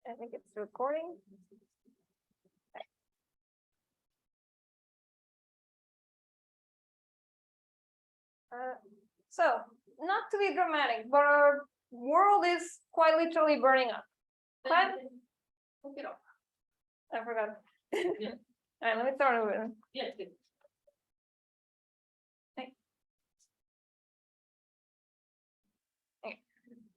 I think it's recording. So, not to be dramatic, but our world is quite literally burning up. I forgot. Yeah. All right, let me start over. Yeah, it's good.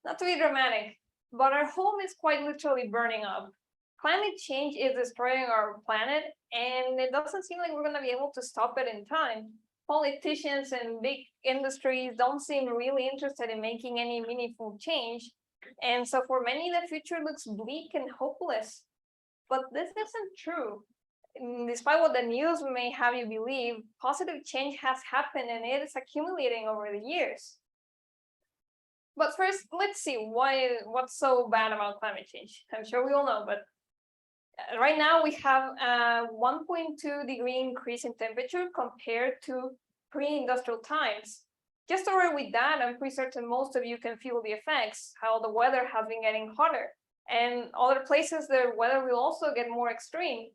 Not to be dramatic, but our home is quite literally burning up. Climate change is destroying our planet, and it doesn't seem like we're going to be able to stop it in time. Politicians and big industries don't seem really interested in making any meaningful change. And so for many, the future looks bleak and hopeless. But this isn't true. Despite what the news may have you believe, positive change has happened and it is accumulating over the years. But first, let's see what's so bad about climate change. I'm sure we all know, but right now we have a 1.2 degree increase in temperature compared to pre-industrial times. Just over with that, I'm pretty certain most of you can feel the effects, how the weather has been getting hotter. And other places, the weather will also get more extreme.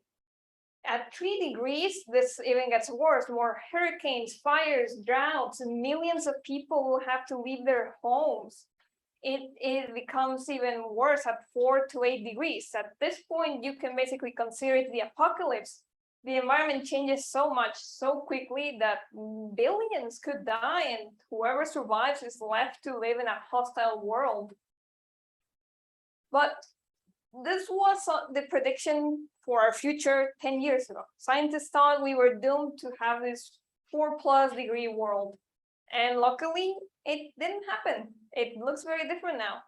At 3 degrees, this even gets worse. More hurricanes, fires, droughts, and millions of people will have to leave their homes. It becomes even worse at 4 to 8 degrees. At this point, you can basically consider it the apocalypse. The environment changes so much, so quickly that billions could die, and whoever survives is left to live in a hostile world. But this was the prediction for our future 10 years ago. Scientists thought we were doomed to have this 4+ degree world. And luckily, it didn't happen. It looks very different now.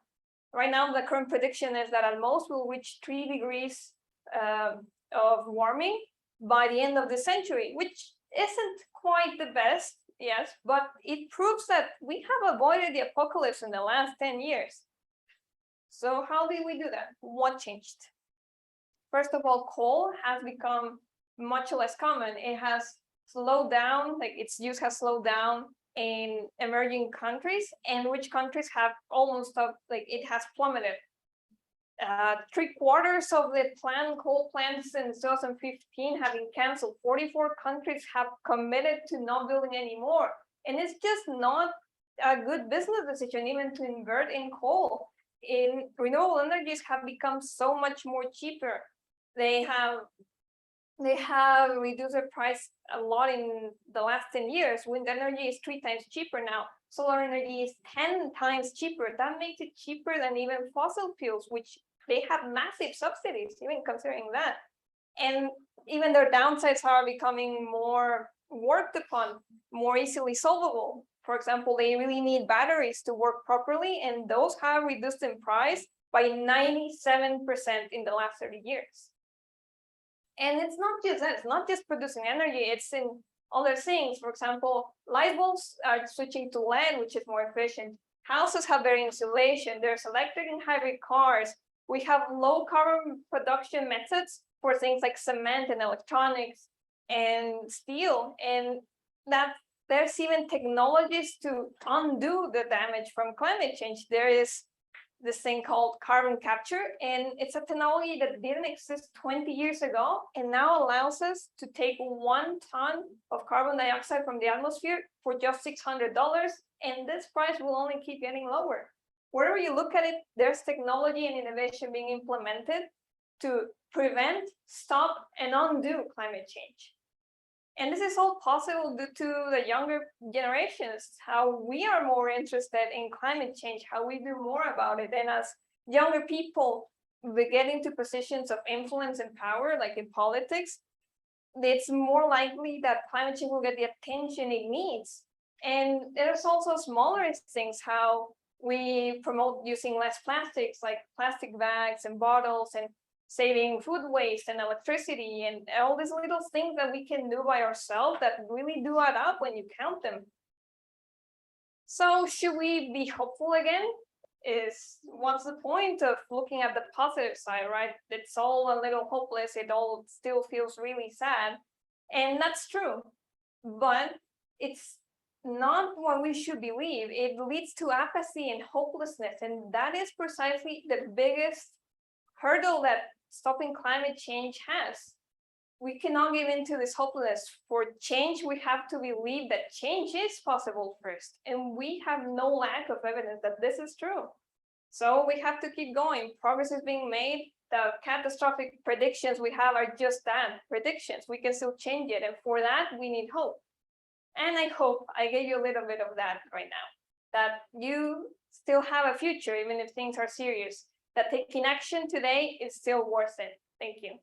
Right now, the current prediction is that at most we'll reach 3 degrees of warming by the end of the century, which isn't quite the best, yes, but it proves that we have avoided the apocalypse in the last 10 years. So how did we do that? What changed? First of all, coal has become much less common. It has slowed down, like its use has slowed down in emerging countries, and which countries have almost stopped, like it has plummeted. 3/4 of the planned coal plants in 2015 have been canceled. 44 countries have committed to not building anymore. And it's just not a good business decision even to invert in coal. In renewable energies have become so much more cheaper. They have reduced their price a lot in the last 10 years. Wind energy is 3 times cheaper now. Solar energy is 10 times cheaper. That makes it cheaper than even fossil fuels, which they have massive subsidies, even considering that. And even their downsides are becoming more worked upon, more easily solvable. For example, they really need batteries to work properly, and those have reduced in price by 97% in the last 30 years. And it's not just that, it's not just producing energy, it's in other things. For example, light bulbs are switching to LED, which is more efficient. Houses have better insulation. There's electric and hybrid cars. We have low carbon production methods for things like cement and electronics and steel. And that there's even technologies to undo the damage from climate change. There is this thing called carbon capture, and it's a technology that didn't exist 20 years ago and now allows us to take 1 ton of carbon dioxide from the atmosphere for just $600, and this price will only keep getting lower. Wherever you look at it, there's technology and innovation being implemented to prevent, stop, and undo climate change. And this is all possible due to the younger generations, how we are more interested in climate change, how we do more about it. And as younger people, we get into positions of influence and power, like in politics, it's more likely that climate change will get the attention it needs. And there's also smaller things, how we promote using less plastics, like plastic bags and bottles, and saving food waste and electricity, and all these little things that we can do by ourselves that really do add up when you count them. So should we be hopeful again? What's the point of looking at the positive side, right? It's all a little hopeless. It all still feels really sad. And that's true, but it's not what we should believe. It leads to apathy and hopelessness. And that is precisely the biggest hurdle that stopping climate change has. We cannot give in to this hopelessness. For change, we have to believe that change is possible first. And we have no lack of evidence that this is true. So we have to keep going. Progress is being made. The catastrophic predictions we have are just that, predictions. We can still change it. And for that, we need hope. And I hope I gave you a little bit of that right now, that you still have a future, even if things are serious, that taking action today is still worth it. Thank you.